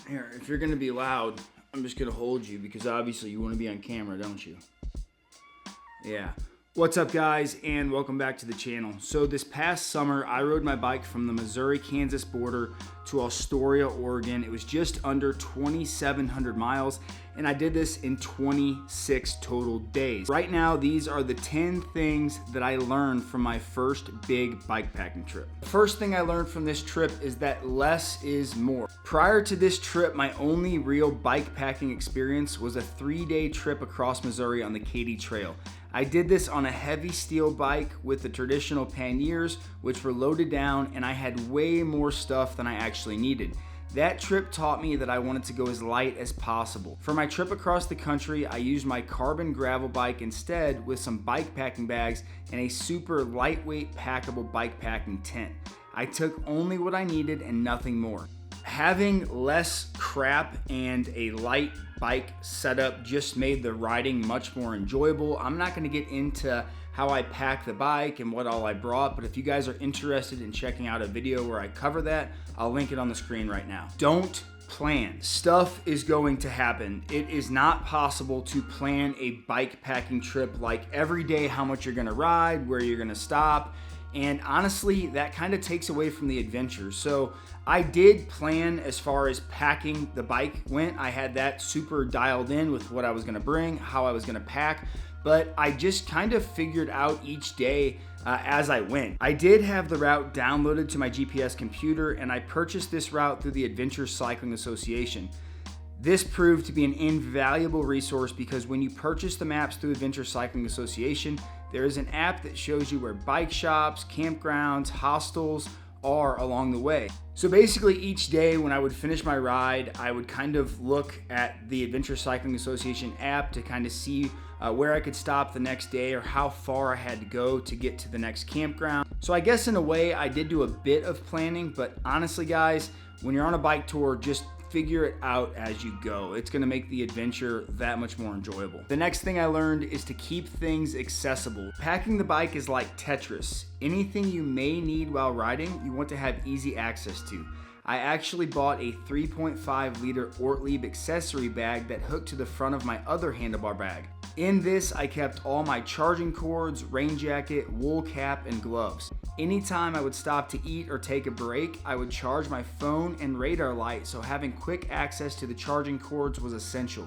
Here, if you're gonna be loud, I'm just gonna hold you because obviously you wanna be on camera, don't you? Yeah. What's up, guys, and welcome back to the channel. So this past summer, I rode my bike from the Missouri-Kansas border to Astoria, Oregon. It was just under 2,700 miles, and I did this in 26 total days. Right now, these are the 10 things that I learned from my first big bikepacking trip. The first thing I learned from this trip is that less is more. Prior to this trip, my only real bikepacking experience was a 3-day trip across Missouri on the Katy Trail. I did this on a heavy steel bike with the traditional panniers, which were loaded down, and I had way more stuff than I actually needed. That trip taught me that I wanted to go as light as possible. For my trip across the country, I used my carbon gravel bike instead with some bikepacking bags and a super lightweight packable bikepacking tent. I took only what I needed and nothing more. Having less crap and a light bike setup just made the riding much more enjoyable. I'm not going to get into how I packed the bike and what all I brought, but if you guys are interested in checking out a video where I cover that, I'll link it on the screen right now. Don't plan. Stuff is going to happen. It is not possible to plan a bikepacking trip like every day how much you're going to ride, where you're going to stop. And honestly, that kind of takes away from the adventure. So I did plan as far as packing the bike went. I had that super dialed in with what I was gonna bring, how I was gonna pack, but I just kind of figured out each day as I went. I did have the route downloaded to my GPS computer, and I purchased this route through the Adventure Cycling Association. This proved to be an invaluable resource because when you purchase the maps through Adventure Cycling Association, there is an app that shows you where bike shops, campgrounds, hostels are along the way. So basically each day when I would finish my ride, I would kind of look at the Adventure Cycling Association app to kind of see where I could stop the next day or how far I had to go to get to the next campground. So I guess in a way I did do a bit of planning, but honestly guys, when you're on a bike tour, just figure it out as you go. It's gonna make the adventure that much more enjoyable. The next thing I learned is to keep things accessible. Packing the bike is like Tetris. Anything you may need while riding, you want to have easy access to. I actually bought a 3.5 liter Ortlieb accessory bag that hooked to the front of my other handlebar bag. In this, I kept all my charging cords, rain jacket, wool cap, and gloves. Anytime I would stop to eat or take a break, I would charge my phone and radar light, so having quick access to the charging cords was essential.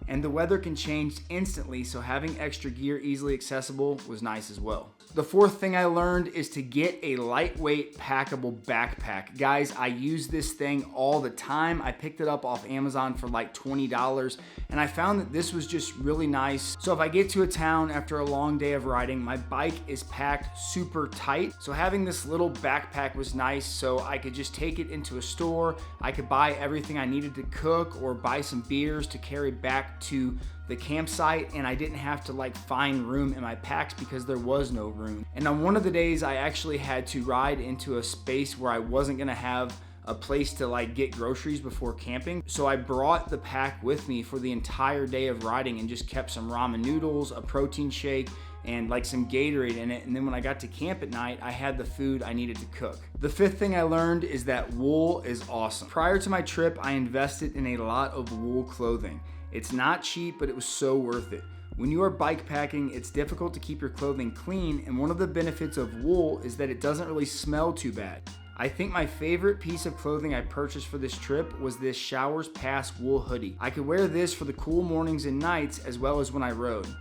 And the weather can change instantly, so having extra gear easily accessible was nice as well. The fourth thing I learned is to get a lightweight packable backpack. Guys, I use this thing all the time. I picked it up off Amazon for like $20, and I found that this was just really nice. So if I get to a town after a long day of riding, my bike is packed super tight. So having this little backpack was nice, so I could just take it into a store. I could buy everything I needed to cook or buy some beers to carry back to the campsite, and I didn't have to like find room in my packs because there was no room. And on one of the days I actually had to ride into a space where I wasn't gonna have a place to like get groceries before camping. So I brought the pack with me for the entire day of riding and just kept some ramen noodles, a protein shake, and like some Gatorade in it. And then when I got to camp at night, I had the food I needed to cook. The fifth thing I learned is that wool is awesome. Prior to my trip, I invested in a lot of wool clothing. It's not cheap, but it was so worth it. When you are bikepacking, it's difficult to keep your clothing clean, and one of the benefits of wool is that it doesn't really smell too bad. I think my favorite piece of clothing I purchased for this trip was this Showers Pass wool hoodie. I could wear this for the cool mornings and nights as well as when I rode.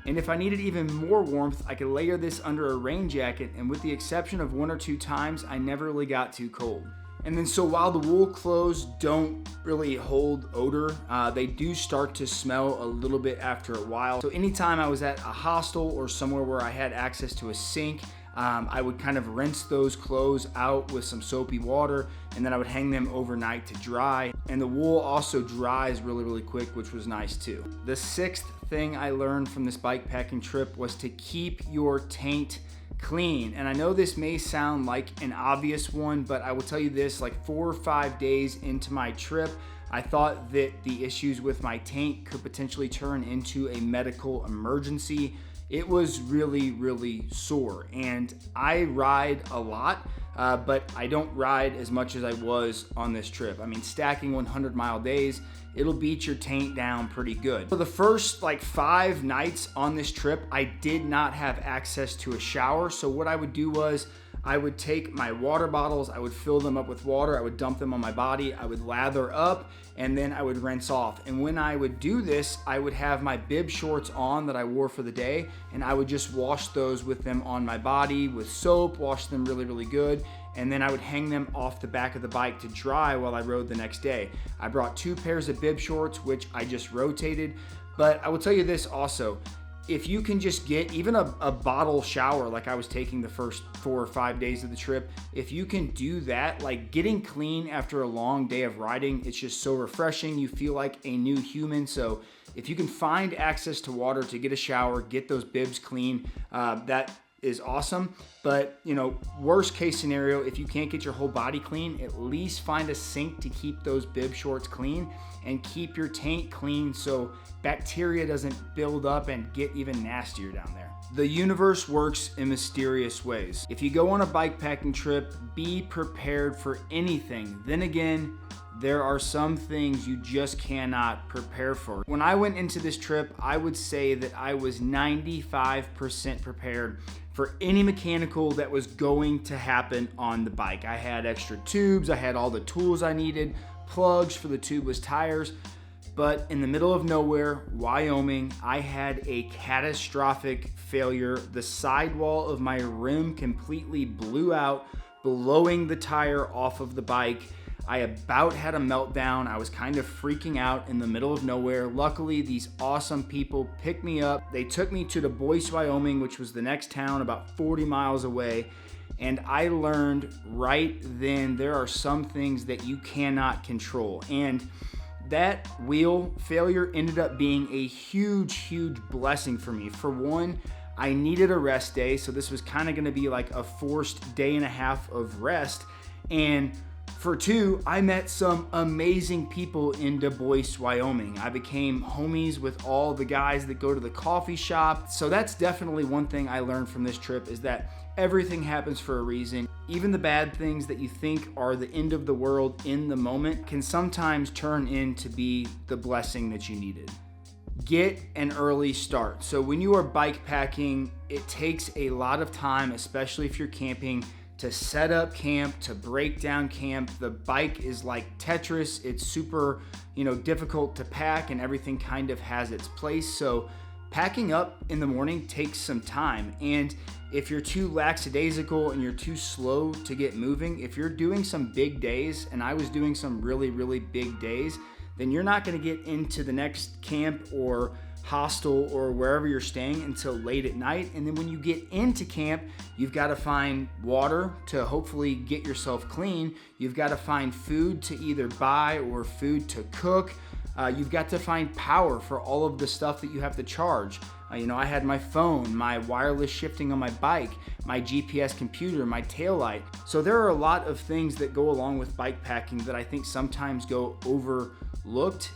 And if I needed even more warmth, I could layer this under a rain jacket, and with the exception of 1 or 2 times, I never really got too cold. And then so while the wool clothes don't really hold odor, they do start to smell a little bit after a while. So anytime I was at a hostel or somewhere where I had access to a sink, I would kind of rinse those clothes out with some soapy water, and then I would hang them overnight to dry. And the wool also dries really, really quick, which was nice too. The sixth thing I learned from this bikepacking trip was to keep your taint clean. And I know this may sound like an obvious one, but I will tell you this, like 4 or 5 days into my trip, I thought that the issues with my taint could potentially turn into a medical emergency. it was really, really sore. And I ride a lot, but I don't ride as much as I was on this trip. I mean, stacking 100-mile days, it'll beat your tank down pretty good. For the first like 5 nights on this trip, I did not have access to a shower. So what I would do was I would take my water bottles, I would fill them up with water, I would dump them on my body, I would lather up, and then I would rinse off. And when I would do this, I would have my bib shorts on that I wore for the day, and I would just wash those with them on my body with soap, wash them really, really good, and then I would hang them off the back of the bike to dry while I rode the next day. I brought 2 pairs of bib shorts, which I just rotated, but I will tell you this also, if you can just get even a bottle shower like I was taking the first 4 or 5 days of the trip, if you can do that, like getting clean after a long day of riding, it's just so refreshing. You feel like a new human. So if you can find access to water to get a shower, get those bibs clean, that is awesome. But you know, worst case scenario, if you can't get your whole body clean, at least find a sink to keep those bib shorts clean and keep your tank clean so bacteria doesn't build up and get even nastier down there. The universe works in mysterious ways. If you go on a bike packing trip, be prepared for anything. Then again, there are some things you just cannot prepare for. When I went into this trip, I would say that I was 95% prepared for any mechanical that was going to happen on the bike. I had extra tubes, I had all the tools I needed, plugs for the tubeless tires, but in the middle of nowhere, Wyoming, I had a catastrophic failure. The sidewall of my rim completely blew out, blowing the tire off of the bike. I about had a meltdown. I was kind of freaking out in the middle of nowhere. Luckily, these awesome people picked me up. They took me to Du Bois, Wyoming, which was the next town about 40 miles away. And I learned right then there are some things that you cannot control. And that wheel failure ended up being a huge, huge blessing for me. For one, I needed a rest day. So this was kind of going to be like a forced day and a half of rest. And for 2, I met some amazing people in Du Bois, Wyoming. I became homies with all the guys that go to the coffee shop. So that's definitely one thing I learned from this trip, is that everything happens for a reason. Even the bad things that you think are the end of the world in the moment can sometimes turn into be the blessing that you needed. Get an early start. So when you are bike packing, it takes a lot of time, especially if you're camping, to set up camp, to break down camp. The bike is like Tetris. It's super, difficult to pack, and everything kind of has its place. So packing up in the morning takes some time. And if you're too lackadaisical and you're too slow to get moving, if you're doing some big days, and I was doing some really, really big days, then you're not going to get into the next camp or hostel or wherever you're staying until late at night. And then when you get into camp, you've got to find water to hopefully get yourself clean. You've got to find food to either buy or food to cook. You've got to find power for all of the stuff that you have to charge. I had my phone, my wireless shifting on my bike, my GPS computer, my taillight. So there are a lot of things that go along with bike packing that I think sometimes go overlooked.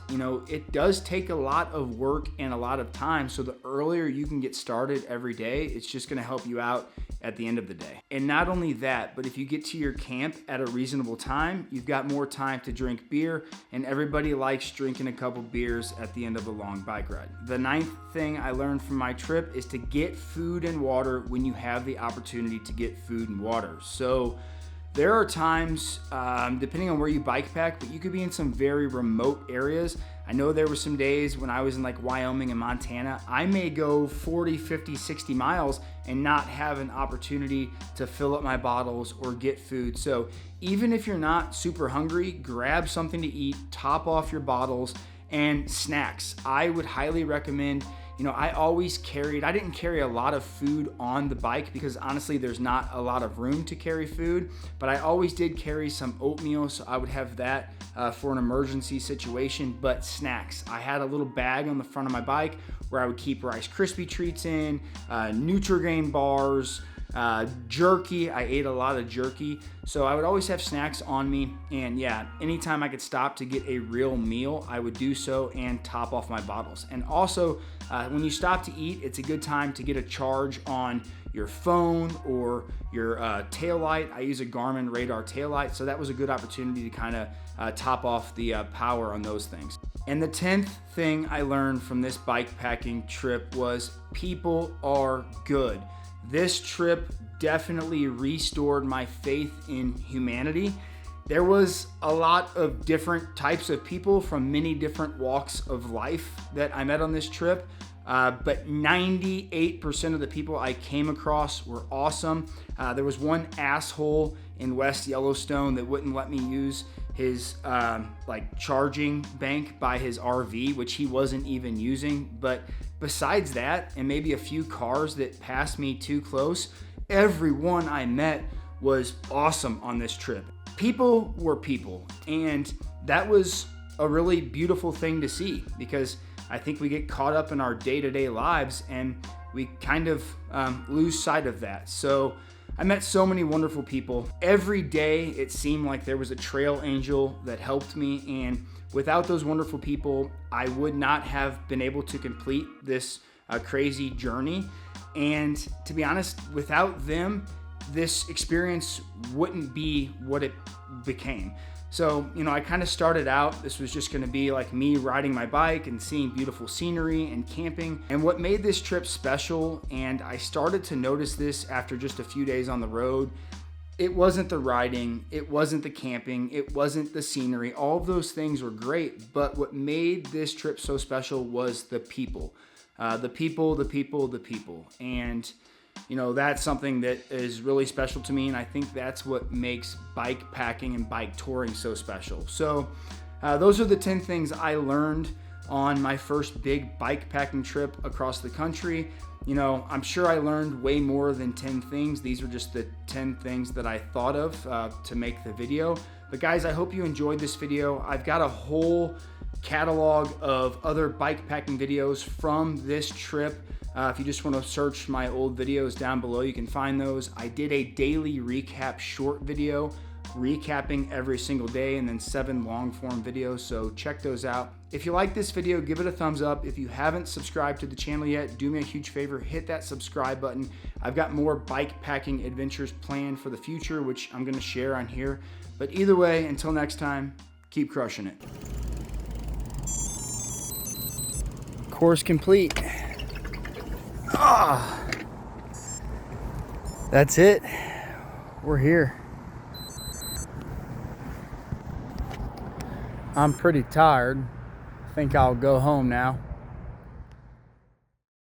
It does take a lot of work and a lot of time. So the earlier you can get started every day, it's just going to help you out at the end of the day. And not only that, but if you get to your camp at a reasonable time, you've got more time to drink beer, and everybody likes drinking a couple beers at the end of a long bike ride. The 9th thing I learned from my trip is to get food and water when you have the opportunity to get food and water. So there are times, depending on where you bike pack, but you could be in some very remote areas. I know there were some days when I was in like Wyoming and Montana, I may go 40, 50, 60 miles and not have an opportunity to fill up my bottles or get food. So even if you're not super hungry, grab something to eat, top off your bottles, and snacks. I would highly recommend, I didn't carry a lot of food on the bike because honestly, there's not a lot of room to carry food, but I always did carry some oatmeal, so I would have that for an emergency situation. But snacks, I had a little bag on the front of my bike where I would keep Rice Krispie treats in, Nutri-Grain bars, jerky. I ate a lot of jerky, so I would always have snacks on me. And yeah, anytime I could stop to get a real meal, I would do so and top off my bottles. And also, when you stop to eat, it's a good time to get a charge on your phone or your tail light. I use a Garmin Radar tail light, so that was a good opportunity to kind of top off the power on those things. And the 10th thing I learned from this bike packing trip was people are good. This trip definitely restored my faith in humanity. There was a lot of different types of people from many different walks of life that I met on this trip, but 98% of the people I came across were awesome. There was one asshole in West Yellowstone that wouldn't let me use his charging bank by his RV, which he wasn't even using. But besides that, and maybe a few cars that passed me too close, everyone I met was awesome on this trip. People were people, and that was a really beautiful thing to see, because I think we get caught up in our day-to-day lives and we kind of lose sight of that. So I met so many wonderful people. Every day it seemed like there was a trail angel that helped me, and without those wonderful people, I would not have been able to complete this crazy journey. And to be honest, without them, this experience wouldn't be what it became. So, I kind of started out, this was just going to be like me riding my bike and seeing beautiful scenery and camping. And what made this trip special, and I started to notice this after just a few days on the road, it wasn't the riding, it wasn't the camping, it wasn't the scenery. All of those things were great, but what made this trip so special was the people. The people. And that's something that is really special to me, and I think that's what makes bike packing and bike touring so special. So those are the 10 things I learned on my first big bike packing trip across the country. I'm sure I learned way more than 10 things. These were just the 10 things that I thought of to make the video. But guys, I hope you enjoyed this video. I've got a whole catalog of other bike packing videos from this trip. If you just want to search my old videos down below, you can find those. I did a daily recap short video recapping every single day, and then 7 long form videos, so check those out. If you like this video, give it a thumbs up. If you haven't subscribed to the channel yet, do me a huge favor, hit that subscribe button. I've got more bike packing adventures planned for the future, which I'm going to share on here. But either way, until next time, keep crushing it. Course complete. That's it. We're here. I'm pretty tired. I think I'll go home now.